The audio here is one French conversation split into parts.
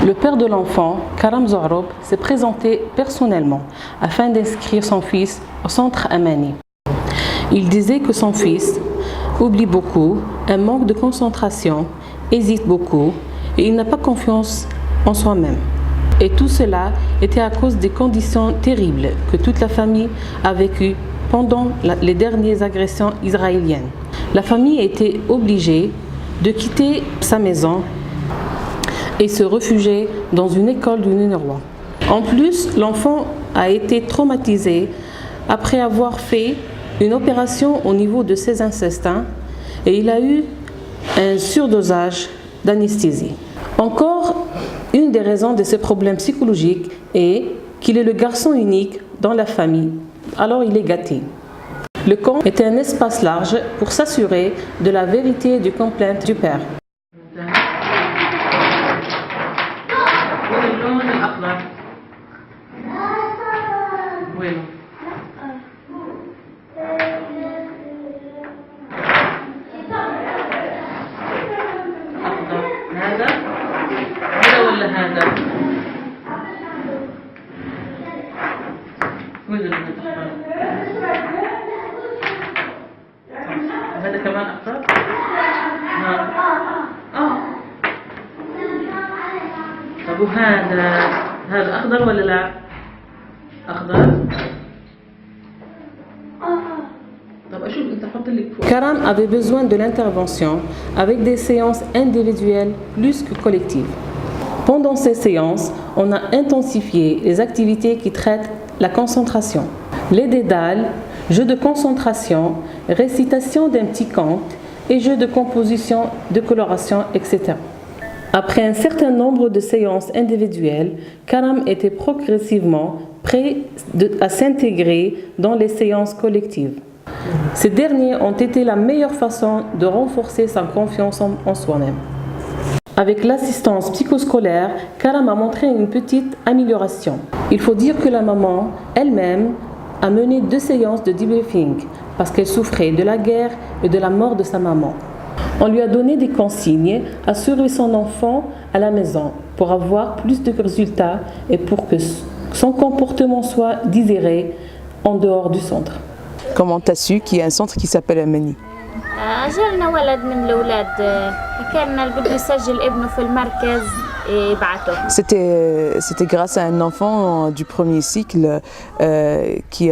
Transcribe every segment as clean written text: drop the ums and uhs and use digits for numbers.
Le père de l'enfant, Karam Zohrob, s'est présenté personnellement afin d'inscrire son fils au centre Amani. Il disait que son fils oublie beaucoup, un manque de concentration, hésite beaucoup et il n'a pas confiance en soi-même. Et tout cela était à cause des conditions terribles que toute la famille a vécues pendant les dernières agressions israéliennes. La famille a été obligée de quitter sa maison et se réfugier dans une école du Néerlandais. En plus, l'enfant a été traumatisé après avoir fait une opération au niveau de ses intestins et il a eu un surdosage d'anesthésie. Encore une des raisons de ces problèmes psychologiques est qu'il est le garçon unique dans la famille, alors il est gâté. Le camp était un espace large pour s'assurer de la vérité du complainte du père. هذا كمان أخضر؟ طب وهذا أخضر ولا لا؟ أخضر؟ Karam avait besoin de l'intervention avec des séances individuelles plus que collectives. Pendant ces séances, on a intensifié les activités qui traitent la concentration. Les dédales, jeux de concentration, récitation d'un petit conte et jeux de composition, de coloration, etc. Après un certain nombre de séances individuelles, Karam était progressivement prêt à s'intégrer dans les séances collectives. Ces derniers ont été la meilleure façon de renforcer sa confiance en soi-même. Avec l'assistance psychoscolaire, Karam a montré une petite amélioration. Il faut dire que la maman elle-même a mené 2 séances de debriefing parce qu'elle souffrait de la guerre et de la mort de sa maman. On lui a donné des consignes à suivre son enfant à la maison pour avoir plus de résultats et pour que son comportement soit désiré en dehors du centre. Comment tu as su qu'il y a un centre qui s'appelle Amani? جالنا ولد من الأولاد كان بده يسجل ابنه في المركز يبعته. C'était grâce à un enfant du premier cycle qui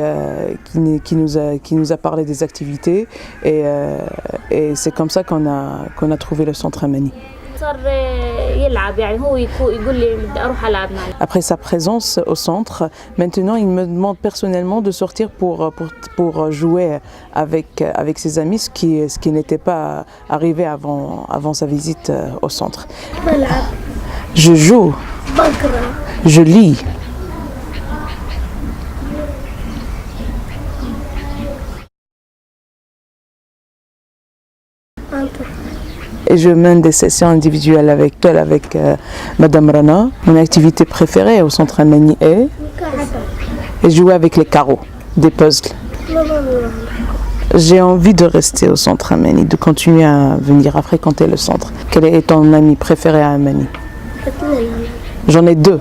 nous a parlé des activités et c'est comme ça qu'on a trouvé le centre Amani. Après sa présence au centre, maintenant il me demande personnellement de sortir pour jouer avec ses amis, ce qui n'était pas arrivé avant sa visite au centre. Je joue, je lis. Et je mène des sessions individuelles avec Madame Rana. Mon activité préférée au centre Amani est jouer avec les carreaux, des puzzles. J'ai envie de rester au centre Amani, de continuer à venir à fréquenter le centre. Quel est ton ami préféré à Amani? J'en ai 2.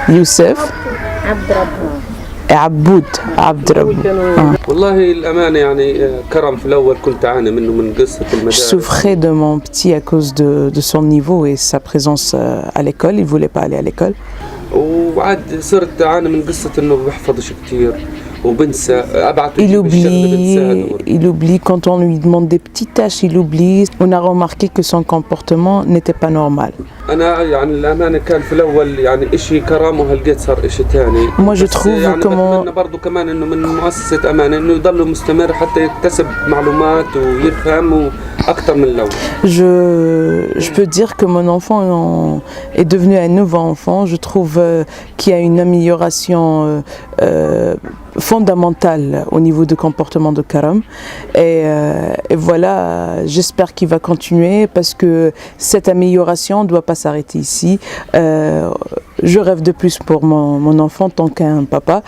Youssef. عبود عبد ربي. والله الأمانة يعني كرم في الأول كنت أعاني منه من قصة المدارس. Je souffrais de mon petit à cause de son niveau et sa présence à l'école. Il voulait pas aller à l'école. وعاد صرت أعاني من قصة إنه بيحفظش كتير. Il oublie quand on lui demande des petites tâches, il oublie. On a remarqué que son comportement n'était pas normal. Moi je trouve comment je peux dire que mon enfant est devenu un nouveau enfant. Je trouve qu'il y a une amélioration fondamentale au niveau du comportement de Karam et voilà, j'espère qu'il va continuer parce que cette amélioration ne doit pas s'arrêter ici. Je rêve de plus pour mon enfant tant qu'un papa.